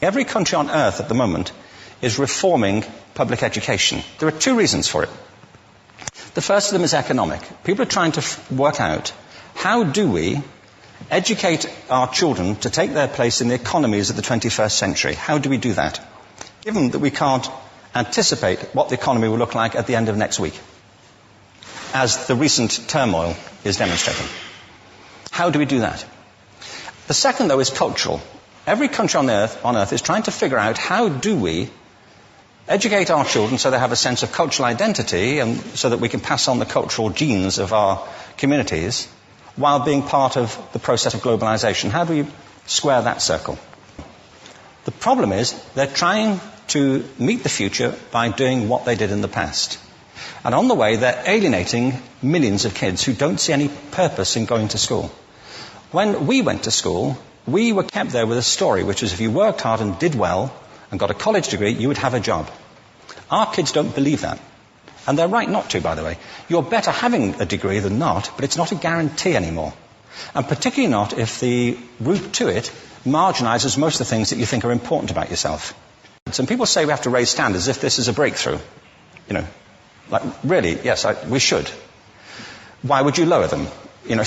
Every country on earth at the moment is reforming public education. There are two reasons for it. The first of them is economic. People are trying to work out, how do we educate our children to take their place in the economies of the 21st century? How do we do that, given that we can't anticipate what the economy will look like at the end of next week, as the recent turmoil is demonstrating? How do we do that? The second, though, is cultural. Every country on earth is trying to figure out, how do we educate our children so they have a sense of cultural identity and so that we can pass on the cultural genes of our communities while being part of the process of globalization. How do we square that circle? The problem is they're trying to meet the future by doing what they did in the past. And on the way, they're alienating millions of kids who don't see any purpose in going to school. When we went to school, we were kept there with a story, which was if you worked hard and did well and got a college degree, you would have a job. Our kids don't believe that. And they're right not to, by the way. You're better having a degree than not, but it's not a guarantee anymore. And particularly not if the route to it marginalizes most of the things that you think are important about yourself. Some people say we have to raise standards as if this is a breakthrough. You know, like, really, yes, we should. Why would you lower them? You know,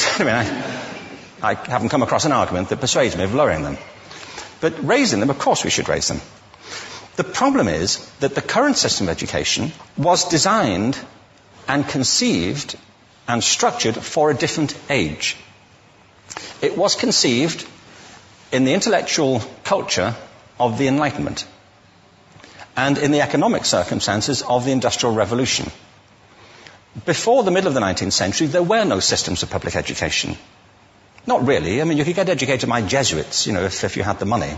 I haven't come across an argument that persuades me of lowering them. But raising them, of course we should raise them. The problem is that the current system of education was designed and conceived and structured for a different age. It was conceived in the intellectual culture of the Enlightenment and in the economic circumstances of the Industrial Revolution. Before the middle of the 19th century, there were no systems of public education. Not really. I mean, you could get educated by Jesuits, you know, if you had the money.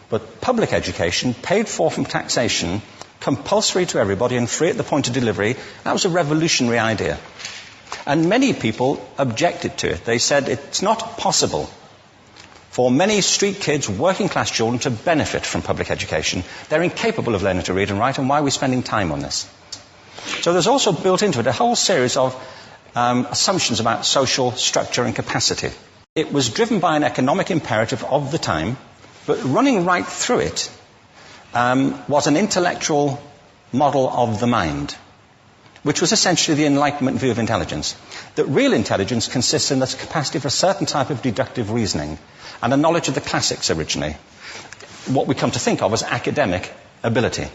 But public education, paid for from taxation, compulsory to everybody and free at the point of delivery, that was a revolutionary idea. And many people objected to it. They said it's not possible for many street kids, working class children, to benefit from public education. They're incapable of learning to read and write, and why are we spending time on this? So there's also built into it a whole series of assumptions about social structure and capacity. It was driven by an economic imperative of the time, but running right through it was an intellectual model of the mind, which was essentially the Enlightenment view of intelligence. That real intelligence consists in the capacity for a certain type of deductive reasoning and a knowledge of the classics originally, what we come to think of as academic ability.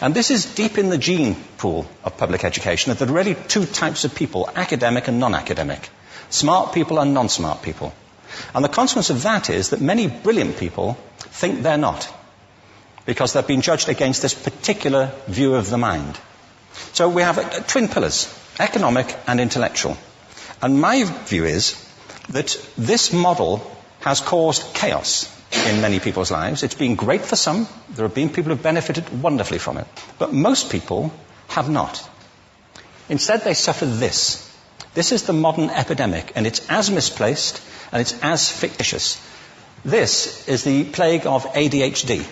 And this is deep in the gene pool of public education, that there are really two types of people, academic and non-academic, smart people and non-smart people. And the consequence of that is that many brilliant people think they're not, because they've been judged against this particular view of the mind. So we have twin pillars, economic and intellectual. And my view is that this model has caused chaos in many people's lives. It's been great for some. There have been people who have benefited wonderfully from it. But most people have not. Instead, they suffer this. This is the modern epidemic, and it's as misplaced and it's as fictitious. This is the plague of ADHD.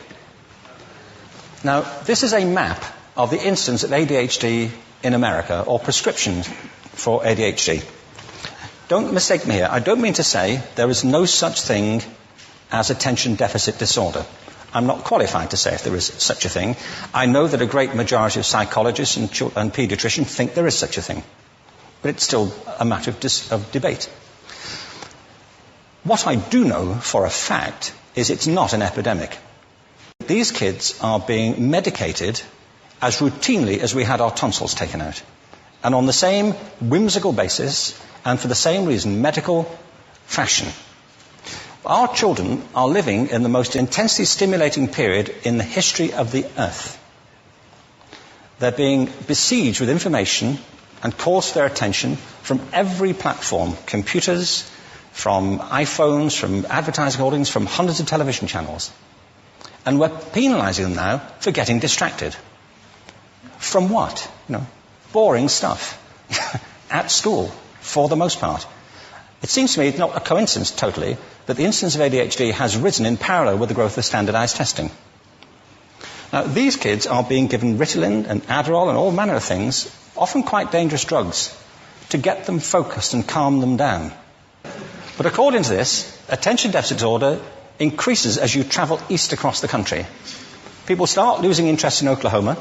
Now, this is a map of the incidence of ADHD in America, or prescriptions for ADHD. Don't mistake me here. I don't mean to say there is no such thing as attention deficit disorder. I'm not qualified to say if there is such a thing. I know that a great majority of psychologists and paediatricians think there is such a thing. But it's still a matter of debate. What I do know for a fact is it's not an epidemic. These kids are being medicated as routinely as we had our tonsils taken out. And on the same whimsical basis, and for the same reason, medical fashion. Our children are living in the most intensely stimulating period in the history of the earth. They're being besieged with information and calls for their attention from every platform, computers, from iPhones, from advertising holdings, from hundreds of television channels. And we're penalizing them now for getting distracted. From what? You know, boring stuff. At school, for the most part. It seems to me it's not a coincidence totally that the incidence of ADHD has risen in parallel with the growth of standardized testing. Now, these kids are being given Ritalin and Adderall and all manner of things, often quite dangerous drugs, to get them focused and calm them down. But according to this, attention deficit disorder increases as you travel east across the country. People start losing interest in Oklahoma.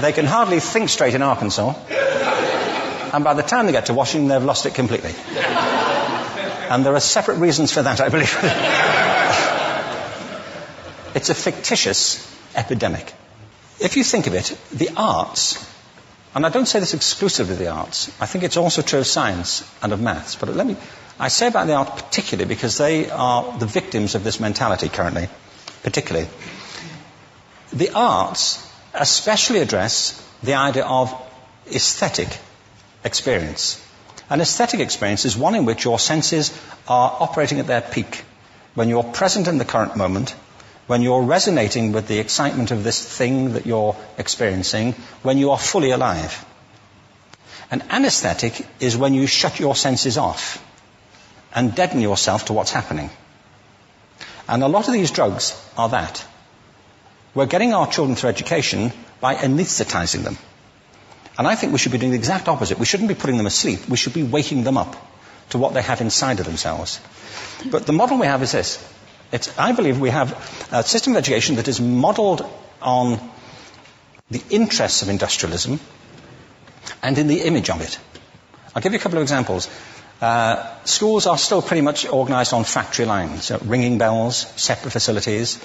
They can hardly think straight in Arkansas. And by the time they get to Washington, they've lost it completely. And there are separate reasons for that, I believe. It's a fictitious epidemic. If you think of it, the arts, and I don't say this exclusively of the arts, I think it's also true of science and of maths, but I say about the arts particularly because they are the victims of this mentality currently, particularly. The arts especially address the idea of aesthetic experience. An aesthetic experience is one in which your senses are operating at their peak, when you're present in the current moment, when you're resonating with the excitement of this thing that you're experiencing, when you are fully alive. An anesthetic is when you shut your senses off and deaden yourself to what's happening. And a lot of these drugs are that. We're getting our children through education by anesthetizing them. And I think we should be doing the exact opposite. We shouldn't be putting them asleep. We should be waking them up to what they have inside of themselves. But the model we have is this. I believe we have a system of education that is modeled on the interests of industrialism and in the image of it. I'll give you a couple of examples. Schools are still pretty much organized on factory lines, ringing bells, separate facilities,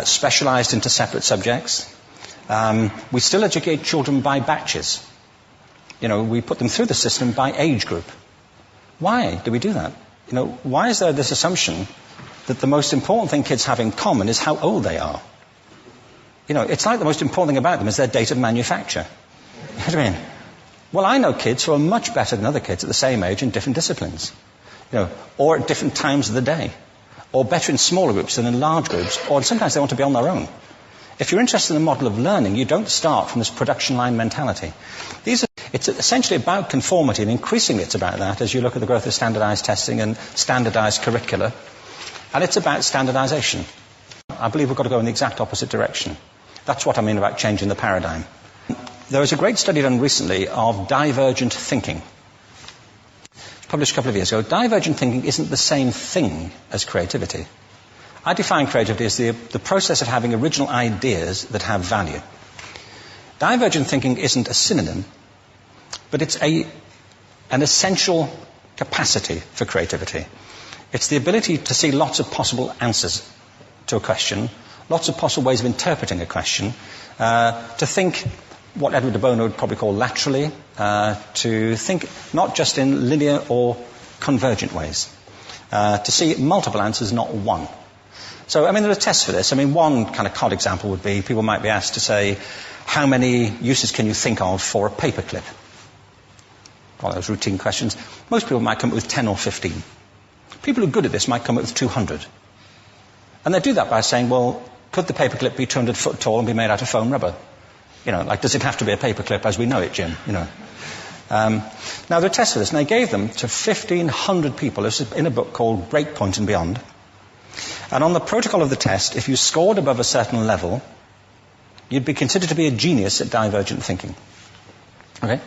specialized into separate subjects. We still educate children by batches. We put them through the system by age group. Why do we do that? Why is there this assumption that the most important thing kids have in common is how old they are? It's like the most important thing about them is their date of manufacture. You know what I mean? Well, I know kids who are much better than other kids at the same age in different disciplines, or at different times of the day, or better in smaller groups than in large groups, or sometimes they want to be on their own. If you're interested in the model of learning, you don't start from this production line mentality. It's essentially about conformity, and increasingly it's about that as you look at the growth of standardized testing and standardized curricula. And it's about standardization. I believe we've got to go in the exact opposite direction. That's what I mean about changing the paradigm. There was a great study done recently of divergent thinking. Published a couple of years ago. Divergent thinking isn't the same thing as creativity. I define creativity as the process of having original ideas that have value. Divergent thinking isn't a synonym, but it's an essential capacity for creativity. It's the ability to see lots of possible answers to a question, lots of possible ways of interpreting a question, to think what Edward de Bono would probably call laterally, to think not just in linear or convergent ways, to see multiple answers, not one. So, there are tests for this. One kind of cod example would be, people might be asked to say, how many uses can you think of for a paperclip? One of those routine questions. Most people might come up with 10 or 15. People who are good at this might come up with 200. And they do that by saying, well, could the paperclip be 200 foot tall and be made out of foam rubber? Does it have to be a paperclip as we know it, Jim? Now, there are tests for this, and they gave them to 1,500 people. This is in a book called Breakpoint and Beyond. And on the protocol of the test, if you scored above a certain level, you'd be considered to be a genius at divergent thinking. Okay?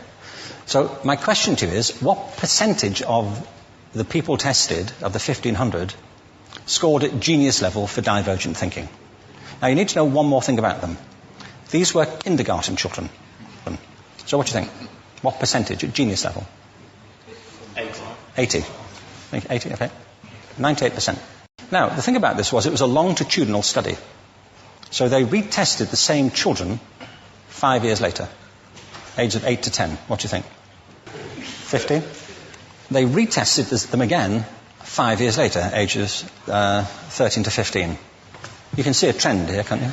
So my question to you is, what percentage of the people tested, of the 1,500, scored at genius level for divergent thinking? Now, you need to know one more thing about them. These were kindergarten children. So what do you think? What percentage at genius level? 80. 80, okay. 98%. Now, the thing about this was it was a longitudinal study. So they retested the same children 5 years later, ages of 8 to 10. What do you think? 50? They retested them again 5 years later, ages 13 to 15. You can see a trend here, can't you?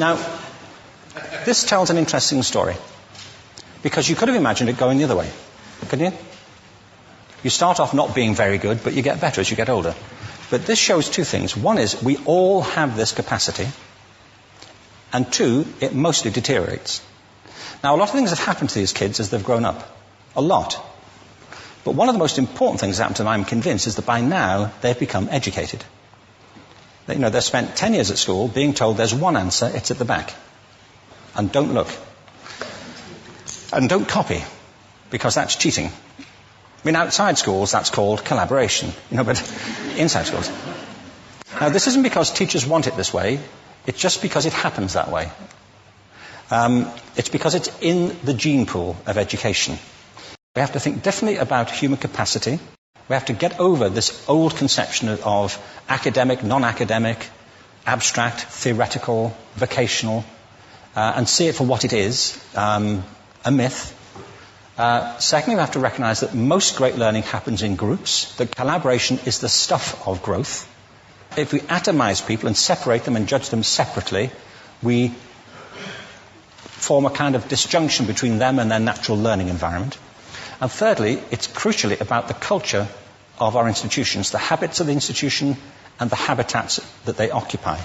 Now, this tells an interesting story, because you could have imagined it going the other way, couldn't you? You start off not being very good, but you get better as you get older. But this shows two things. One is we all have this capacity, and two, it mostly deteriorates. Now, a lot of things have happened to these kids as they've grown up. A lot. But one of the most important things that happened to them, I'm convinced, is that by now they've become educated. They've spent 10 years at school being told there's one answer, it's at the back. And don't look. And don't copy, because that's cheating. I mean, outside schools, that's called collaboration, but inside schools. Now, this isn't because teachers want it this way. It's just because it happens that way. It's because it's in the gene pool of education. We have to think differently about human capacity. We have to get over this old conception of academic, non-academic, abstract, theoretical, vocational, and see it for what it is, a myth. Secondly, we have to recognize that most great learning happens in groups, that collaboration is the stuff of growth. If we atomize people and separate them and judge them separately, we form a kind of disjunction between them and their natural learning environment. And thirdly, it's crucially about the culture of our institutions, the habits of the institution and the habitats that they occupy.